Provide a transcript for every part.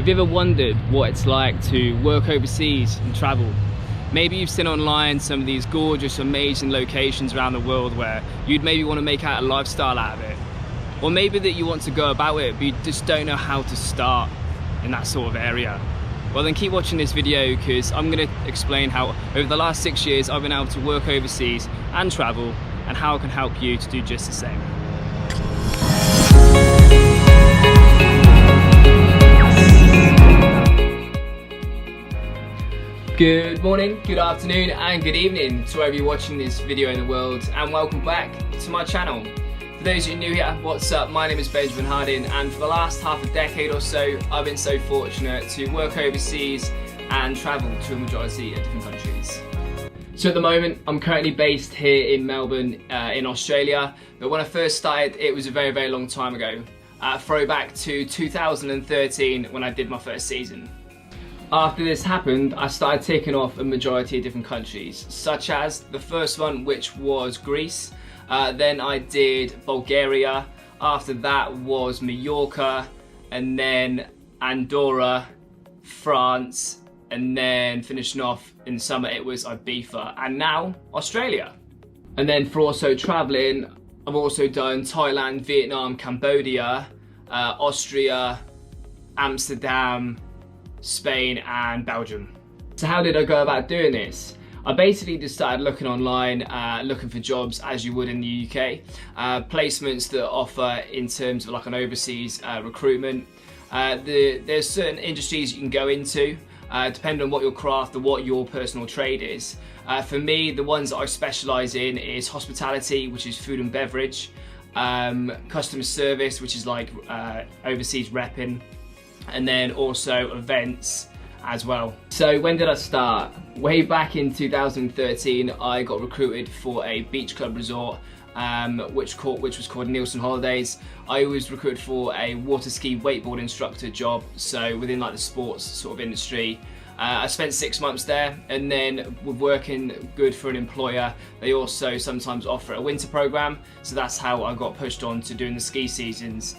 Have you ever wondered what it's like to work overseas and travel? Maybe you've seen online some of these gorgeous, amazing locations around the world where you'd maybe want to make out a lifestyle out of it. Or maybe that you want to go about it, but you just don't know how to start in that sort of area. Well, then keep watching this video, because I'm going to explain how over the last 6 years I've been able to work overseas and travel, and how I can help you to do just the same. Good morning, good afternoon and good evening to wherever you're watching this video in the world, and welcome back to my channel. For those of you new here, what's up? My name is Benjamin Harding, and for the last half a decade or so I've been so fortunate to work overseas and travel to a majority of different countries. So at the moment I'm currently based here in Melbourne in Australia, but when I first started it was a very long time ago. Throwback to 2013 when I did my first season. After this happened, I started taking off a majority of different countries, such as the first one, which was Greece. Then I did Bulgaria. After that was Mallorca, and then Andorra, France, and then finishing off in summer it was Ibiza, and now Australia. And then for also traveling, I've also done Thailand, Vietnam, Cambodia, Austria, Amsterdam, Spain and Belgium. So how did I go about doing this? I basically just started looking online, looking for jobs as you would in the UK, placements that offer in terms of like an overseas recruitment. There's certain industries you can go into, depending on what your craft or what your personal trade is. For me, the ones that I specialise in is hospitality, which is food and beverage, customer service, which is like overseas repping, and then also events as well. So when did I start? Way back in 2013 I got recruited for a beach club resort which was called Nielsen Holidays. I was recruited for a water ski wakeboard instructor job, so within like the sports sort of industry. I spent 6 months there, and then with working good for an employer, they also sometimes offer a winter program, so that's how I got pushed on to doing the ski seasons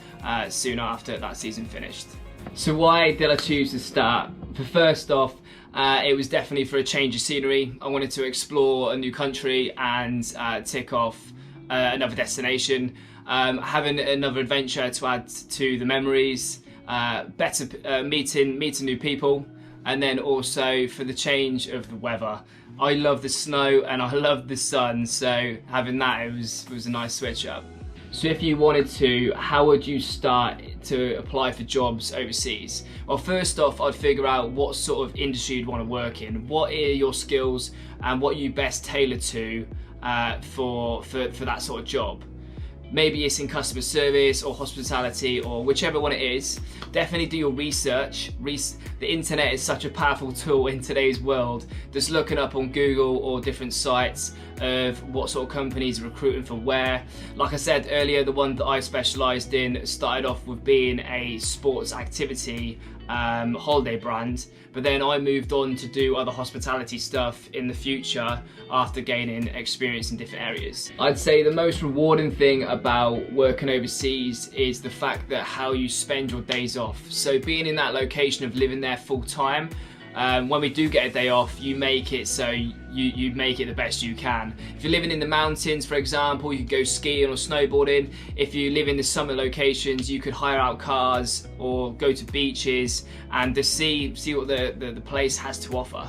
soon after that season finished. So why did I choose to start? First off, it was definitely for a change of scenery. I wanted to explore a new country and tick off another destination, having another adventure to add to the memories, meeting new people, and then also for the change of the weather. I love the snow and I love the sun, so having that, it was a nice switch up. So if you wanted to, how would you start to apply for jobs overseas? Well, first off, I'd figure out what sort of industry you'd want to work in. What are your skills and what you best tailor to for that sort of job? Maybe it's in customer service or hospitality or whichever one it is. Definitely do your research. The internet is such a powerful tool in today's world. Just looking up on Google or different sites of what sort of companies are recruiting for where. Like I said earlier, the one that I specialised in started off with being a sports activity holiday brand, but then I moved on to do other hospitality stuff in the future after gaining experience in different areas. I'd say the most rewarding thing about working overseas is the fact that how you spend your days off. So being in that location of living there full time, when we do get a day off, you make it so you make it the best you can. If you're living in the mountains, for example, you could go skiing or snowboarding. If you live in the summer locations, you could hire out cars or go to beaches and just see what the place has to offer.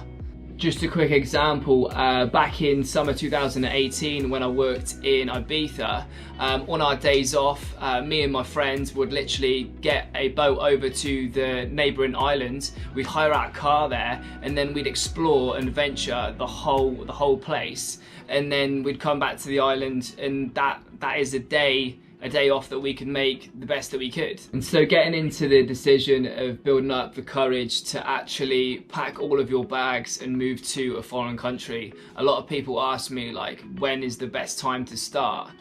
Just a quick example, back in summer 2018 when I worked in Ibiza, on our days off, me and my friends would literally get a boat over to the neighbouring island, we'd hire out a car there, and then we'd explore and venture the whole place, and then we'd come back to the island, and that is a day off that we can make the best that we could. And so getting into the decision of building up the courage to actually pack all of your bags and move to a foreign country. A lot of people ask me like, when is the best time to start?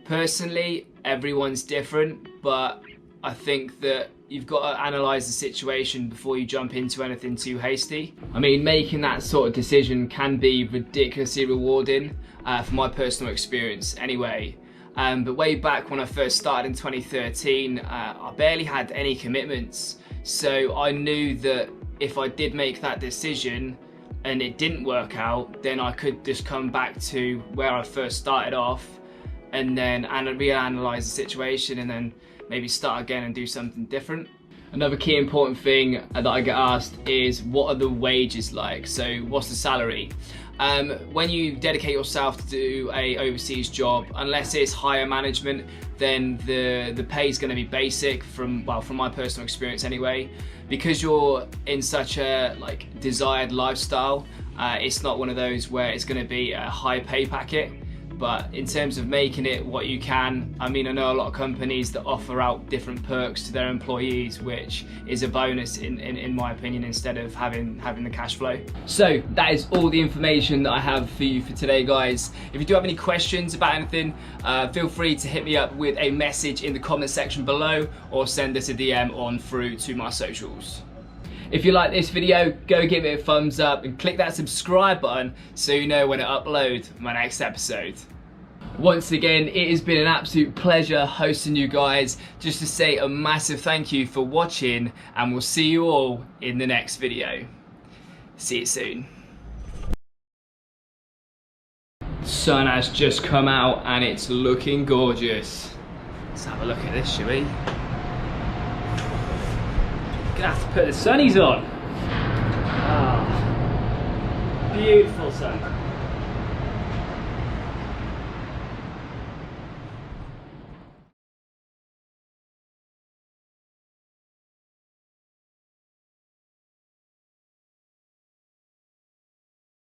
Personally, everyone's different, but I think that you've got to analyse the situation before you jump into anything too hasty. I mean, making that sort of decision can be ridiculously rewarding from my personal experience anyway. But way back when I first started in 2013, I barely had any commitments. So I knew that if I did make that decision and it didn't work out, then I could just come back to where I first started off and then reanalyze the situation and then maybe start again and do something different. Another key important thing that I get asked is, what are the wages like? So what's the salary? When you dedicate yourself to do a overseas job, unless it's higher management, then the pay is going to be basic from my personal experience anyway. Because you're in such a desired lifestyle, it's not one of those where it's going to be a high pay packet. But in terms of making it what you can, I mean, I know a lot of companies that offer out different perks to their employees, which is a bonus in my opinion, instead of having the cash flow. So that is all the information that I have for you for today, guys. If you do have any questions about anything, feel free to hit me up with a message in the comment section below, or send us a DM on through to my socials. If you like this video, go give it a thumbs up and click that subscribe button so you know when I upload my next episode. Once again, it has been an absolute pleasure hosting you guys. Just to say a massive thank you for watching, and we'll see you all in the next video. See you soon. The sun has just come out and it's looking gorgeous. Let's have a look at this, shall we? Gonna have to put the sunnies on. Ah, beautiful sun.